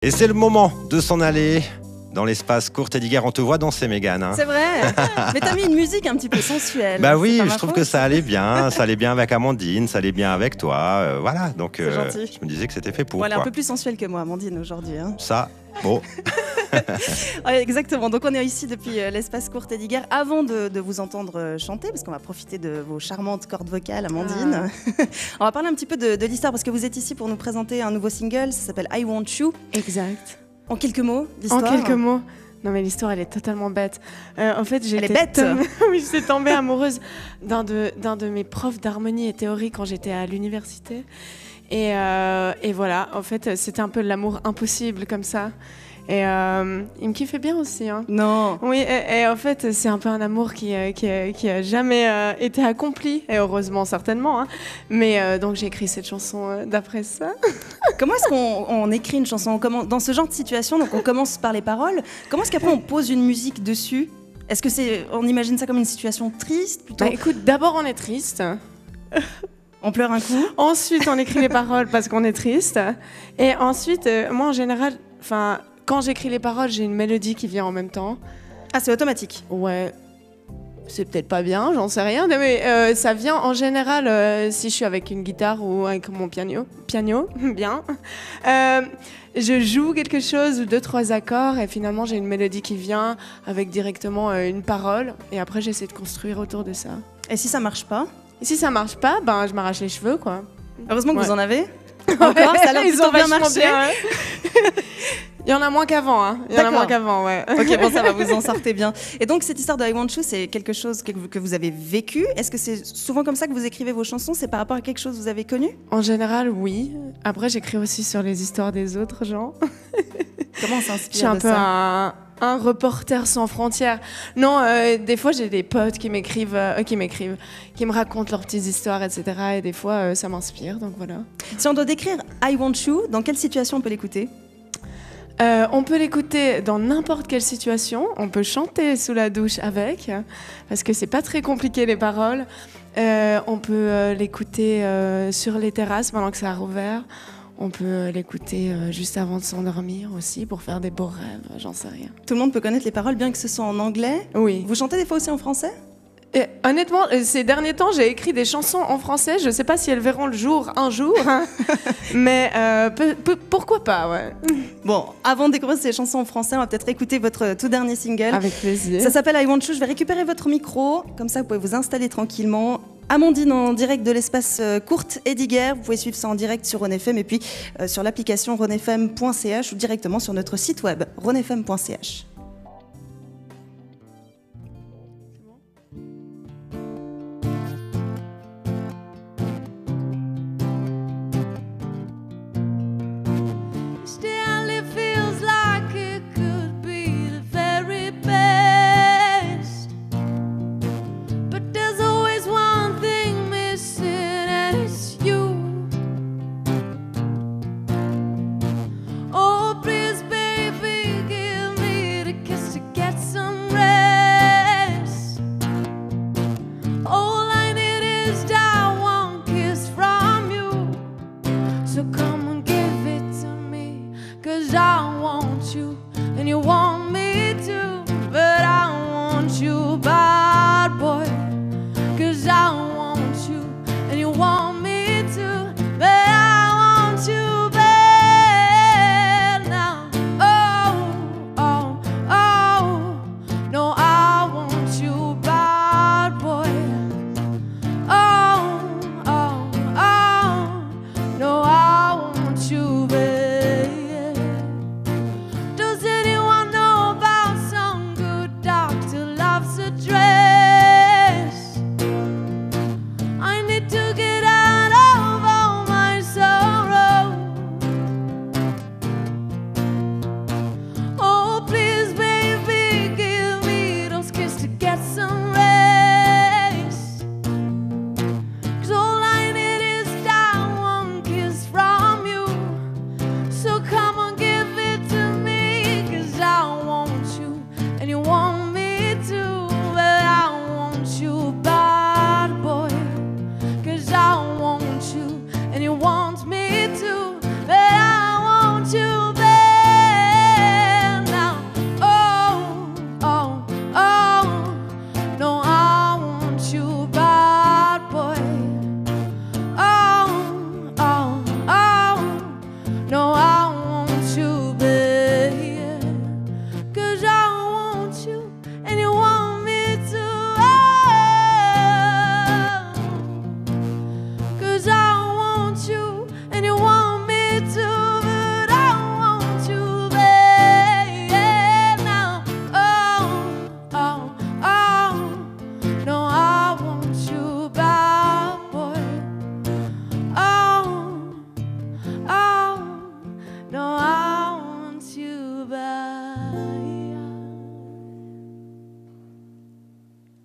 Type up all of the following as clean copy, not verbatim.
Et c'est le moment de s'en aller dans l'espace Kurt Ediger. On te voit danser, Mégane. Hein. C'est vrai. Mais t'as mis une musique un petit peu sensuelle. Bah oui, je trouve que ça allait bien. Ça allait bien avec Amandine, ça allait bien avec toi. Voilà, donc gentil. je me disais que c'était fait pour. Bon, elle est un peu plus sensuelle que moi, Amandine, aujourd'hui. Hein. Ça, bon. Ouais, exactement. Donc on est ici depuis l'espace Kurt Ediger avant de vous entendre chanter, parce qu'on va profiter de vos charmantes cordes vocales, Amandine. On va parler un petit peu de l'histoire, parce que vous êtes ici pour nous présenter un nouveau single, ça s'appelle I Want You. Exact. En quelques mots, l'histoire. En quelques mots. Non mais l'histoire elle est totalement bête. En fait elle est bête. Oui, j'étais tombée amoureuse d'un de mes profs d'harmonie et théorie quand j'étais à l'université. Et voilà, en fait c'était un peu de l'amour impossible comme ça. Et il me kiffait bien aussi. Hein. Non. Oui, et en fait, c'est un peu un amour qui a jamais été accompli, et heureusement certainement. Hein. Mais donc j'ai écrit cette chanson d'après ça. Comment est-ce qu'on écrit une chanson? Dans ce genre de situation, donc on commence par les paroles. Comment est-ce qu'après on pose une musique dessus? Est-ce que on imagine ça comme une situation triste plutôt? Bah, écoute, d'abord on est triste. On pleure un coup. Ensuite, on écrit les paroles parce qu'on est triste. Et ensuite, moi en général, quand j'écris les paroles, j'ai une mélodie qui vient en même temps. Ah, c'est automatique? Ouais. C'est peut-être pas bien, j'en sais rien. Mais ça vient en général si je suis avec une guitare ou avec mon piano, bien. Je joue quelque chose ou 2-3 accords et finalement j'ai une mélodie qui vient avec directement une parole. Et après, j'essaie de construire autour de ça. Et si ça marche pas? Et si ça marche pas, ben je m'arrache les cheveux, quoi. Heureusement que vous en avez. Encore, ça a l'air plutôt bien marché. Bien, ouais. Il y en a moins qu'avant, hein. Il y en a moins qu'avant, ouais. Ok, bon, ça va, vous en sortez bien. Et donc, cette histoire de I Want You, c'est quelque chose que vous avez vécu. Est-ce que c'est souvent comme ça que vous écrivez vos chansons? C'est par rapport à quelque chose que vous avez connu? En général, oui. Après, j'écris aussi sur les histoires des autres gens. Comment on s'inspire? Je suis un peu un reporter sans frontières. Non, des fois, j'ai des potes qui me racontent leurs petites histoires, etc. Et des fois, ça m'inspire, donc voilà. Si on doit décrire I Want You, dans quelle situation on peut l'écouter? On peut l'écouter dans n'importe quelle situation. On peut chanter sous la douche avec, parce que c'est pas très compliqué les paroles. On peut l'écouter sur les terrasses pendant que ça a rouvert. On peut l'écouter juste avant de s'endormir aussi pour faire des beaux rêves, j'en sais rien. Tout le monde peut connaître les paroles bien que ce soit en anglais? Oui. Vous chantez des fois aussi en français? Et honnêtement, ces derniers temps, j'ai écrit des chansons en français. Je ne sais pas si elles verront le jour un jour, hein. Mais pourquoi pas, ouais. Bon, avant de découvrir ces chansons en français, on va peut-être écouter votre tout dernier single. Avec plaisir. Ça s'appelle I Want You. Je vais récupérer votre micro, comme ça vous pouvez vous installer tranquillement. Amandine en direct de l'espace Kurt Ediger. Vous pouvez suivre ça en direct sur RonFM et puis sur l'application ronfm.ch ou directement sur notre site web ronfm.ch. Does anyone know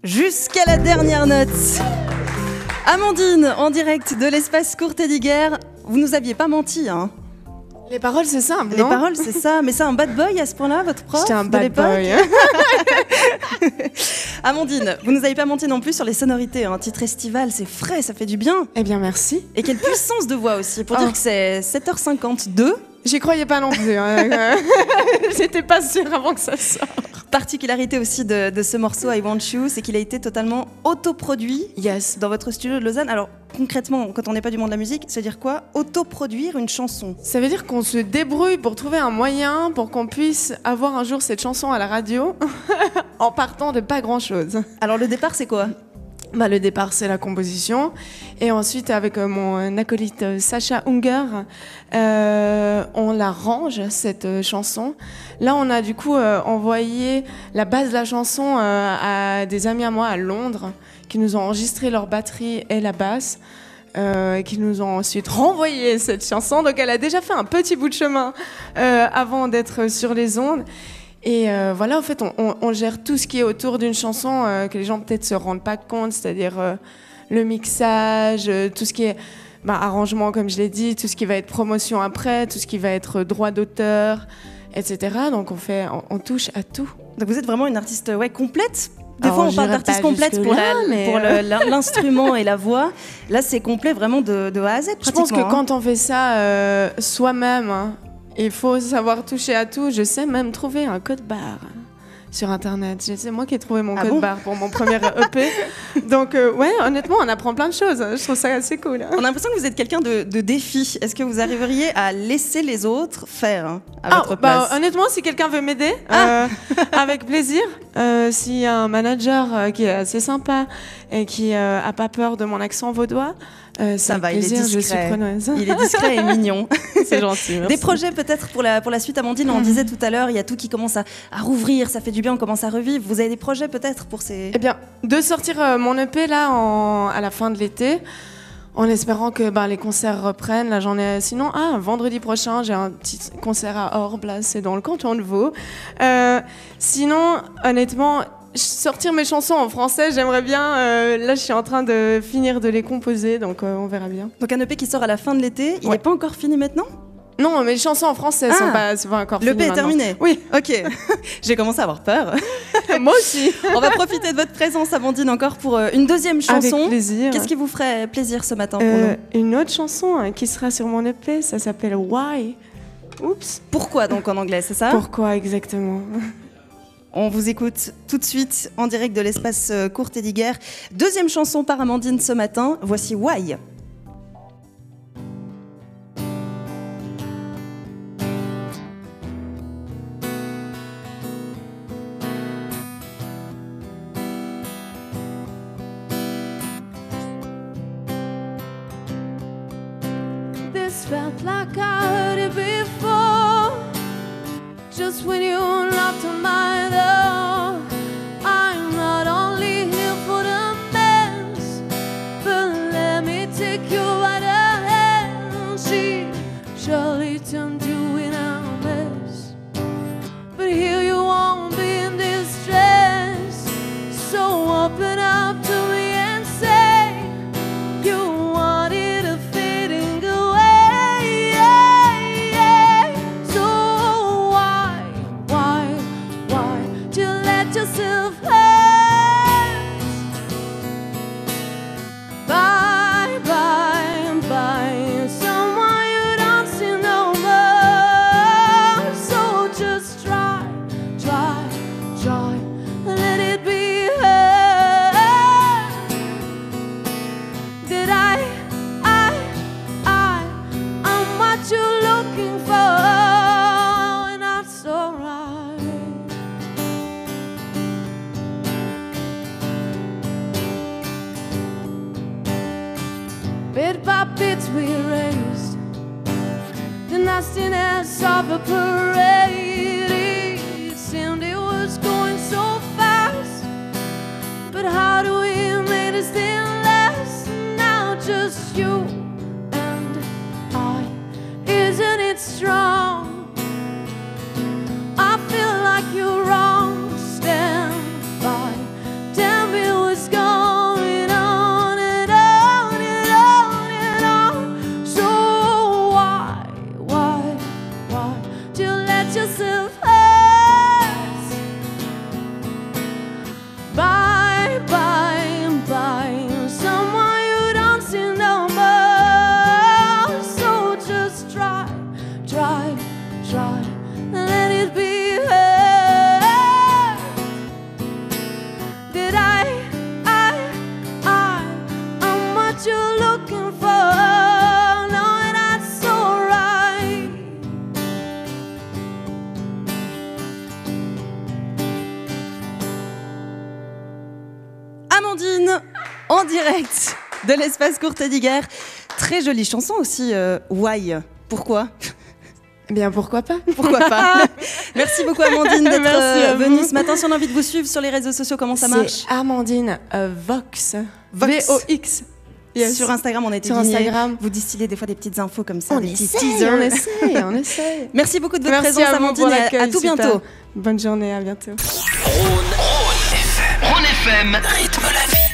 jusqu'à la dernière note. Amandine, en direct de l'espace Courthédiguer, vous nous aviez pas menti, hein? Les paroles, c'est simple, Les non? paroles, c'est ça. Mais c'est un bad boy à ce point-là, votre prof? J'étais un de bad l'époque boy. Amandine, vous nous avez pas menti non plus sur les sonorités. Un titre estival, c'est frais, ça fait du bien. Eh bien, merci. Et quelle puissance de voix aussi, pour dire que c'est 7h52. J'y croyais pas non plus. Hein. J'étais pas sûre avant que ça sorte. Particularité aussi de ce morceau I Want You, c'est qu'il a été totalement autoproduit Yes. dans votre studio de Lausanne. Alors concrètement, quand on n'est pas du monde de la musique, ça veut dire quoi? Autoproduire une chanson? Ça veut dire qu'on se débrouille pour trouver un moyen pour qu'on puisse avoir un jour cette chanson à la radio en partant de pas grand-chose. Alors le départ, c'est quoi? Bah, le départ, c'est la composition. Et ensuite, avec mon acolyte Sacha Unger, on l'arrange, cette chanson. Là, on a du coup envoyé la base de la chanson à des amis à moi à Londres, qui nous ont enregistré leur batterie et la basse, qui nous ont ensuite renvoyé cette chanson. Donc, elle a déjà fait un petit bout de chemin avant d'être sur les ondes. Et voilà, en fait, on gère tout ce qui est autour d'une chanson que les gens peut-être se rendent pas compte, c'est-à-dire le mixage, tout ce qui est arrangement, comme je l'ai dit, tout ce qui va être promotion après, tout ce qui va être droit d'auteur, etc. Donc on touche à tout. Donc vous êtes vraiment une artiste complète. Des Alors, fois, on parle j'irai d'artiste pas complète pour jusque-là, mais, l'instrument et la voix. Là, c'est complet vraiment de A à Z. Je pense que quand on fait ça soi-même, hein, il faut savoir toucher à tout. Je sais même trouver un code barre sur Internet. C'est moi qui ai trouvé mon code barre pour mon premier EP. Donc, ouais, honnêtement, on apprend plein de choses. Je trouve ça assez cool. On a l'impression que vous êtes quelqu'un de défi. Est-ce que vous arriveriez à laisser les autres faire à votre place? Honnêtement, si quelqu'un veut m'aider, avec plaisir. S'il y a un manager qui est assez sympa et qui a pas peur de mon accent vaudois, ça va, plaisir, il est discret. Je suis preneuse. Il est discret et mignon. C'est gentil, merci. Des projets peut-être pour la suite, Amandine. On disait tout à l'heure, il y a tout qui commence à rouvrir, ça fait du bien, on commence à revivre. Vous avez des projets peut-être pour ces... Eh bien, de sortir mon EP là à la fin de l'été, en espérant que les concerts reprennent. Là, j'en ai. Sinon, vendredi prochain, j'ai un petit concert à Orbe, là, c'est dans le canton de Vaud. Sinon, honnêtement, sortir mes chansons en français, j'aimerais bien. Là, je suis en train de finir de les composer, donc on verra bien. Donc un EP qui sort à la fin de l'été, il n'est pas encore fini maintenant? Non, mes chansons en français sont pas encore finies. L'EP est terminé? Oui. Ok. J'ai commencé à avoir peur. Moi aussi. On va profiter de votre présence, Amandine, encore pour une deuxième chanson. Avec plaisir. Qu'est-ce qui vous ferait plaisir ce matin pour nous? Une autre chanson qui sera sur mon EP, ça s'appelle Why. Oups. Pourquoi donc en anglais, c'est ça? Pourquoi exactement? On vous écoute tout de suite en direct de l'espace Courthédiguer. Deuxième chanson par Amandine ce matin, voici Why. This felt like I heard it before. Just when you unlocked my door, I'm not only here for the mess, but let me take you by the hand. She surely turned you in a mess, but here you won't be in distress. So open up to me and say you wanted a fading away. So why do you let yourself hurt? Bye, bye, bye, someone you don't see no more. So just try, let it be her. Did I'm what you're looking for, and that's alright. Bit by bit we erased the nastiness of a parade. It seemed it was going so fast, but how do we make this thing last? Now just you and I, isn't it strong? I feel like you're wrong. Stand by, tell me yourself hurts. Bye, bye, bye. Someone you don't see no more. So just try, try, try. Let it be heard. Did I'm what you're looking for. No, that's alright. Amandine, en direct de l'espace Courte d'Iguerre. Très jolie chanson aussi, Why. Pourquoi ? Eh bien, pourquoi pas? Pourquoi pas? Merci beaucoup Amandine d'être Merci à venue vous. ce matin. Si on a envie de vous suivre sur les réseaux sociaux, comment ça marche? C'est Amandine Vox. Vox. V-O-X. Yes. Sur Instagram, on a été Sur guignés. Instagram. Vous distillez des fois des petites infos comme ça, On des petits essaye, teasers. on essaye, on essaye. Merci beaucoup de votre Merci présence à vous Amandine pour et l'accueil, à tout super. bientôt. Bonne journée, à bientôt. Rhône FM, rythme la vie.